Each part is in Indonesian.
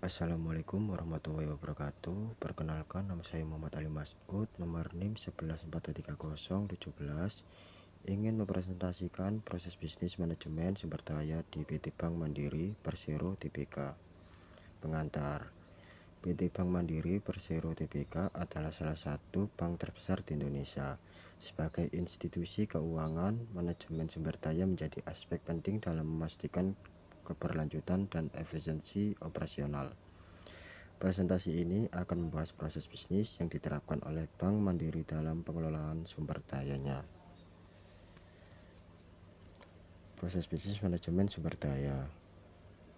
Assalamualaikum warahmatullahi wabarakatuh. Perkenalkan, nama saya Muhammad Ali Mas'ud, nomor NIM 11430017. Ingin mempresentasikan proses bisnis manajemen sumber daya di PT Bank Mandiri Persero Tbk. Pengantar, PT Bank Mandiri Persero Tbk adalah salah satu bank terbesar di Indonesia. Sebagai institusi keuangan, manajemen sumber daya menjadi aspek penting dalam memastikan keberlanjutan dan efisiensi operasional. Presentasi ini akan membahas proses bisnis yang diterapkan oleh Bank Mandiri dalam pengelolaan sumber dayanya. Proses bisnis manajemen sumber daya.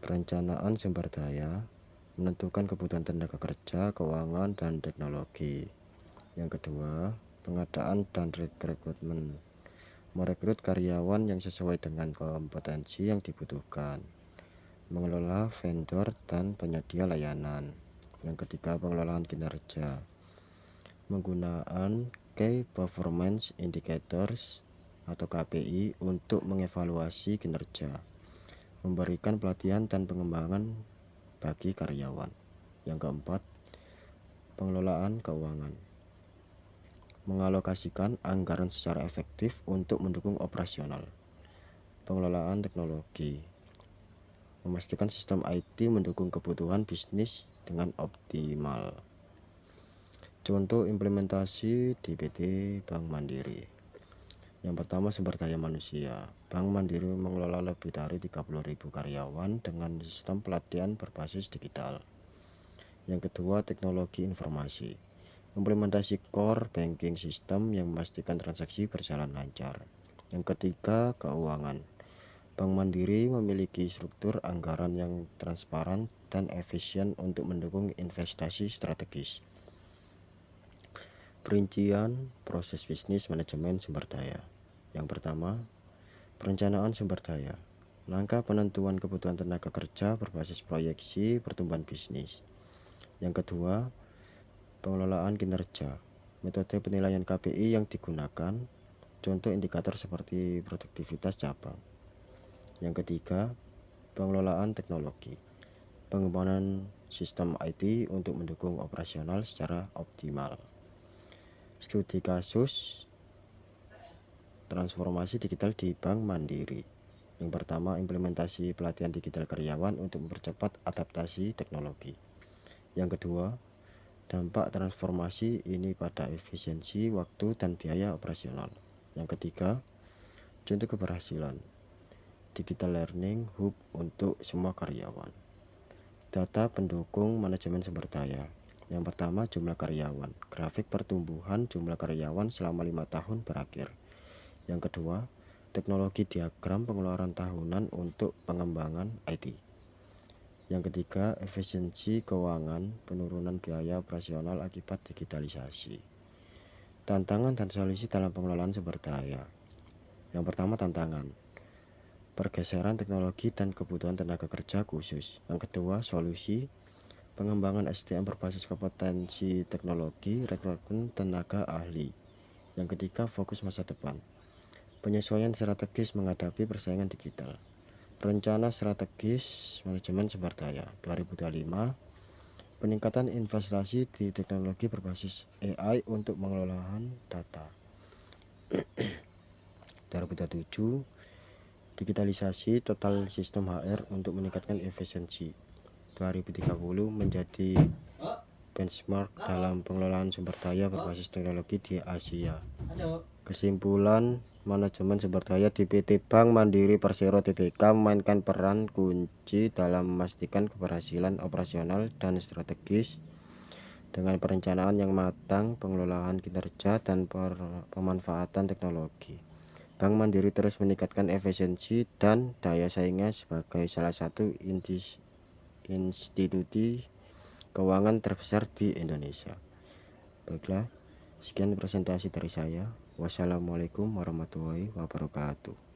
Perencanaan sumber daya, menentukan kebutuhan tenaga kerja, keuangan, dan teknologi. Yang kedua, pengadaan dan rekrutmen, merekrut karyawan yang sesuai dengan kompetensi yang dibutuhkan. Mengelola vendor dan penyedia layanan. Yang ketiga, pengelolaan kinerja, menggunakan Key Performance Indicators atau KPI untuk mengevaluasi kinerja, memberikan pelatihan dan pengembangan bagi karyawan. Yang keempat, pengelolaan keuangan, mengalokasikan anggaran secara efektif untuk mendukung operasional. Pengelolaan teknologi, memastikan sistem IT mendukung kebutuhan bisnis dengan optimal. Contoh implementasi di PT Bank Mandiri. Yang pertama, sumber daya manusia. Bank Mandiri mengelola lebih dari 30.000 karyawan dengan sistem pelatihan berbasis digital. Yang kedua, teknologi informasi. Implementasi core banking system yang memastikan transaksi berjalan lancar. Yang ketiga, keuangan. Bank Mandiri memiliki struktur anggaran yang transparan dan efisien untuk mendukung investasi strategis. Perincian proses bisnis manajemen sumber daya. Yang pertama, perencanaan sumber daya. Langkah penentuan kebutuhan tenaga kerja berbasis proyeksi pertumbuhan bisnis. Yang kedua, pengelolaan kinerja. Metode penilaian KPI yang digunakan, contoh indikator seperti produktivitas cabang. Yang ketiga, pengelolaan teknologi, pengembangan sistem IT untuk mendukung operasional secara optimal. Studi kasus transformasi digital di Bank Mandiri. Yang pertama, implementasi pelatihan digital karyawan untuk mempercepat adaptasi teknologi. Yang kedua, dampak transformasi ini pada efisiensi waktu dan biaya operasional. Yang ketiga, contoh keberhasilan, digital learning hub untuk semua karyawan. Data pendukung manajemen sumber daya. Yang pertama, jumlah karyawan, grafik pertumbuhan jumlah karyawan selama 5 tahun berakhir. Yang kedua, teknologi diagram pengeluaran tahunan untuk pengembangan IT. Yang ketiga, efisiensi keuangan, penurunan biaya operasional akibat digitalisasi. Tantangan dan solusi dalam pengelolaan sumber daya. Yang pertama, tantangan, pergeseran teknologi dan kebutuhan tenaga kerja khusus. Yang kedua, solusi, pengembangan SDM berbasis kompetensi teknologi, rekrutmen tenaga ahli. Yang ketiga, fokus masa depan, penyesuaian strategis menghadapi persaingan digital. Rencana strategis manajemen sumber daya 2025, peningkatan investasi di teknologi berbasis AI untuk pengelolaan data. 2027, digitalisasi total sistem HR untuk meningkatkan efisiensi. 2030 menjadi benchmark dalam pengelolaan sumber daya berbasis teknologi di Asia. Kesimpulan, manajemen sumber daya di PT Bank Mandiri Persero Tbk memainkan peran kunci dalam memastikan keberhasilan operasional dan strategis dengan perencanaan yang matang, pengelolaan kinerja, dan pemanfaatan teknologi. Bank Mandiri terus meningkatkan efisiensi dan daya saingnya sebagai salah satu institusi keuangan terbesar di Indonesia. Baiklah, sekian presentasi dari saya. Wassalamualaikum warahmatullahi wabarakatuh.